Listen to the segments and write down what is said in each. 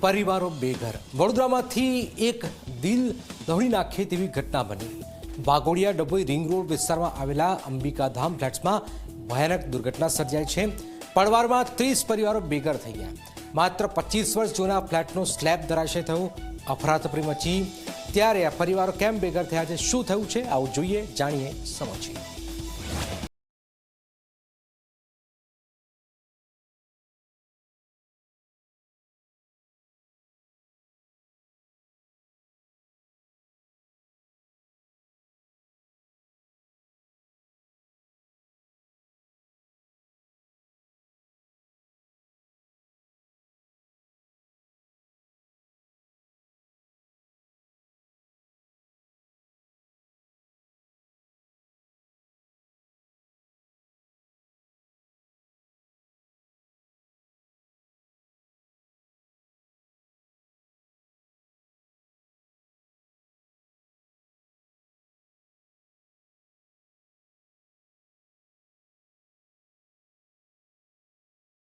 પરિવારો બેઘર। વડોદરામાંથી એક દિલ દોહડી નાખે તેવી ઘટના બની। વાઘોડિયા ડભોઈ રિંગ રોડ વિસ્તારમાં આવેલા અંબિકાધામ ફ્લેટ્સમાં ભયાનક દુર્ઘટના સર્જાઈ છે। પડવારમાં 30 પરિવારો બેઘર થઈ ગયા। માત્ર 25 વર્ષ જૂના ફ્લેટનો સ્લેબ ધરાશય થયો। અફરાતફરી મચી। ત્યારે આ પરિવારો કેમ બેઘર થયા છે, શું થયું છે, આવું જોઈએ, જાણીએ, સમજીએ।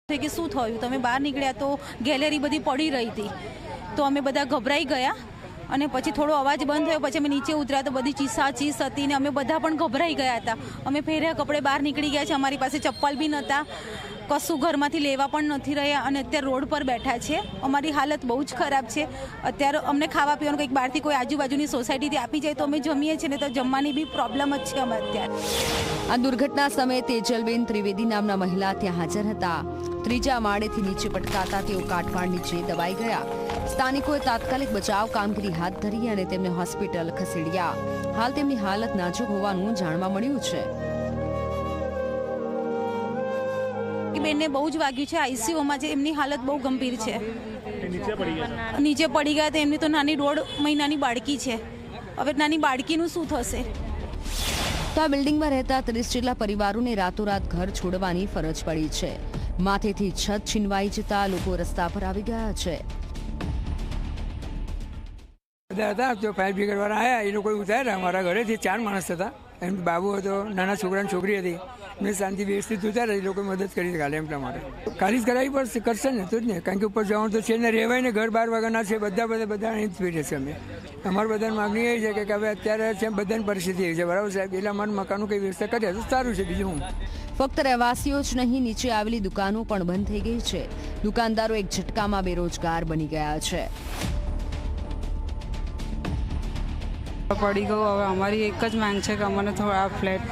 કે શું થયું, તમે બહાર નીકળ્યા તો ગેલેરી બધી પડી રહી હતી, તો અમે બધા ગભરાઈ ગયા અને પછી થોડો અવાજ બંધ થયો, પછી અમે નીચે ઉતર્યા તો બધી ચીસ હતી ને અમે બધા પણ ગભરાઈ ગયા હતા। અમે ફેર્યા કપડે બહાર નીકળી ગયા છે, અમારી પાસે ચપ્પલ બી નહોતા, કશું ઘરમાંથી લેવા પણ નથી રહ્યા અને અત્યારે રોડ પર બેઠા છે। અમારી હાલત બહુ જ ખરાબ છે। અત્યારે અમને ખાવા પીવાનું કંઈક બહારથી કોઈ આજુબાજુની સોસાયટીથી આપી જાય તો અમે જમીએ છીએ, ને તો જમવાની બી પ્રોબ્લેમ જ છે અમે અત્યારે। આ દુર્ઘટના સમયે તેજલબેન ત્રિવેદી નામના મહિલા ત્યાં હાજર હતા। ત્રીજા માળેથી નીચે પટકાતા તેઓ કાટમાળ નીચે દબાઈ ગયા। સ્થાનિકોએ તાત્કાલિક બચાવ કામગીરી હાથ ધરી અને તેમને હોસ્પિટલ ખસેડ્યા। હાલ તેમની હાલત નાજુક હોવાનું જાણવા મળ્યું છે। બેનને બહુ જ વાગ્યું છે, આઈસીયુમાં છે, એમની હાલત બહુ ગંભીર છે। નીચે પડી ગયા તો એમની તો નાની 1.5 મહિનાની બાળકી છે। હવે નાની બાળકીનું શું થશે? તો આ બિલ્ડિંગમાં રહેતા 30 જેટલા પરિવારોને રાતોરાત ઘર છોડવાની ફરજ પડી છે। માથેથી છત છીનવાઈ જતા લોકો રસ્તા પર આવી ગયા છે। હતા તો ફાયર બ્રિગેડ વાળા આવ્યા, એ લોકો ઉતાર્યા અમારા ઘરેથી 4 માણસ હતા। એમ બાબુ હતો, નાના છોકરાની છોકરી હતી, મેં શાંતિ વ્યવસ્થિત ઉતાર્યા, એ લોકો મદદ કરી કાલે એમના માટે ખાલી જ કરાવી પડશે, કરશે ને તો જ ને, કારણ કે ઉપર જવાનું તો છે ને, રહેવાય ને, ઘર બહાર વગરના છે, બધા અહીં જ ફેરે છે। અમે અમારી બધાની માગણી એ છે કે હવે અત્યારે છે બધાની પરિસ્થિતિ એવી છે, બરાબર સાહેબ, એટલે અમારા મકાનનું કંઈ વ્યવસ્થા કરીએ તો સારું છે। બીજું હું ફક્ત રહેવાસીઓ જ નહીં, નીચે આવેલી દુકાનો પણ બંધ થઈ ગઈ છે। દુકાનદારો એક ઝટકામાં બેરોજગાર બની ગયા છે। પડી ગયું, હવે અમારી એક જ માંગ છે કે અમને થોડા ફ્લેટ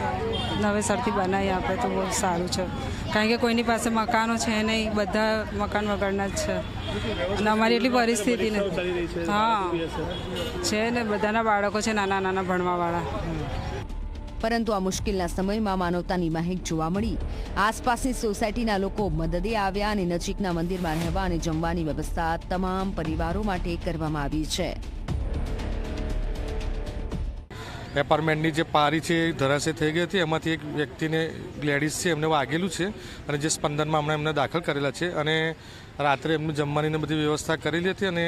નવેસરથી બનાવી આપે તો બહુ સારું છે, કારણ કે કોઈની પાસે મકાનો છે નહીં, બધા મકાન વગરના જ છે અને અમારી એટલી પરિસ્થિતિ નથી। હા છે ને, બધાના બાળકો છે નાના નાના ભણવાવાળા। પરંતુ આ મુશ્કેલના સમયમાં માનવતાની મહેક જોવા મળી। આસપાસની સોસાયટીના લોકો મદદે આવ્યા અને નજીકના મંદિરમાં રહેવા અને જમવાની વ્યવસ્થા તમામ પરિવારો માટે કરવામાં આવી છે। એપાર્ટમેન્ટની જે પારી છે એ ધરાશય થઈ ગઈ હતી। એમાંથી એક વ્યક્તિને લેડીઝ છે, એમને વાગેલું છે અને જે સ્પંદનમાં હમણાં એમને દાખલ કરેલા છે અને રાત્રે એમનું જમવાની બધી વ્યવસ્થા કરેલી હતી અને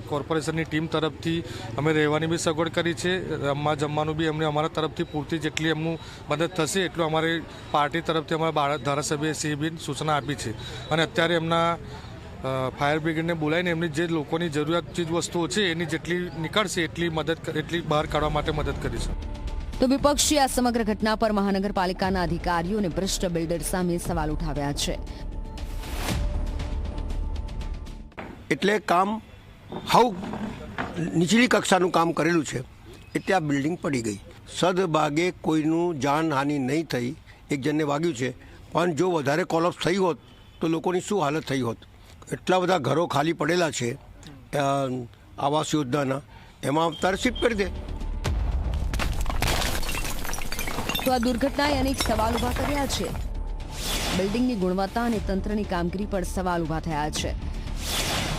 કોર્પોરેશનની ટીમ તરફથી અમે રહેવાની બી સગવડ કરી છે। જમવાનું બી અમને અમારા તરફથી પૂરતી જેટલી એમનું મદદ થશે એટલું અમારી પાર્ટી તરફથી અમારા ધારાસભ્ય સિંહબેન સૂચના આપી છે અને અત્યારે એમના ફાયર બ્રિગેડને બોલાવીને એમની જે લોકોની જરૂરિયાત ચીજ વસ્તુઓ છે એની જેટલી નીકળશે એટલી બહાર કાઢવા માટે મદદ કરીશું। તો વિપક્ષી આ સમગ્ર ઘટના પર મહાનગરપાલિકાના અધિકારીઓ અને ભ્રષ્ટ બિલ્ડર સામે સવાલ ઉઠાવ્યા છે। એટલે કામ હાવ નીચલી કક્ષાનું કામ કરેલું છે એટલે આ બિલ્ડિંગ પડી ગઈ। સદભાગે કોઈનું જાનહાનિ નહીં થઈ, એક જણને વાગ્યું છે, પણ જો વધારે કોલેપ્સ થઈ હોત તો લોકોની શું હાલત થઈ હોત। એટલા બધા ઘરો ખાલી પડેલા છે આવાસ યોજનાના, એમાં તારે શિફ્ટ કરી દે। તો આ દુર્ઘટનાએ અનેક સવાલ ઉભા કર્યા છે। બિલ્ડિંગની ગુણવત્તા અને તંત્રની કામગીરી પર સવાલ ઉભા થયા છે।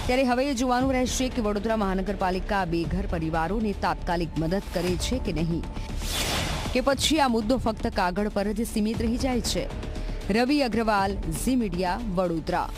ત્યારે હવે એ જોવાનું રહેશે કે વડોદરા મહાનગરપાલિકા બેઘર પરિવારોને તાત્કાલિક મદદ કરે છે કે નહીં, કે પછી આ મુદ્દો ફક્ત કાગળ પર જ સીમિત રહી જાય છે। રવિ અગ્રવાલ, ઝી મીડિયા, વડોદરા।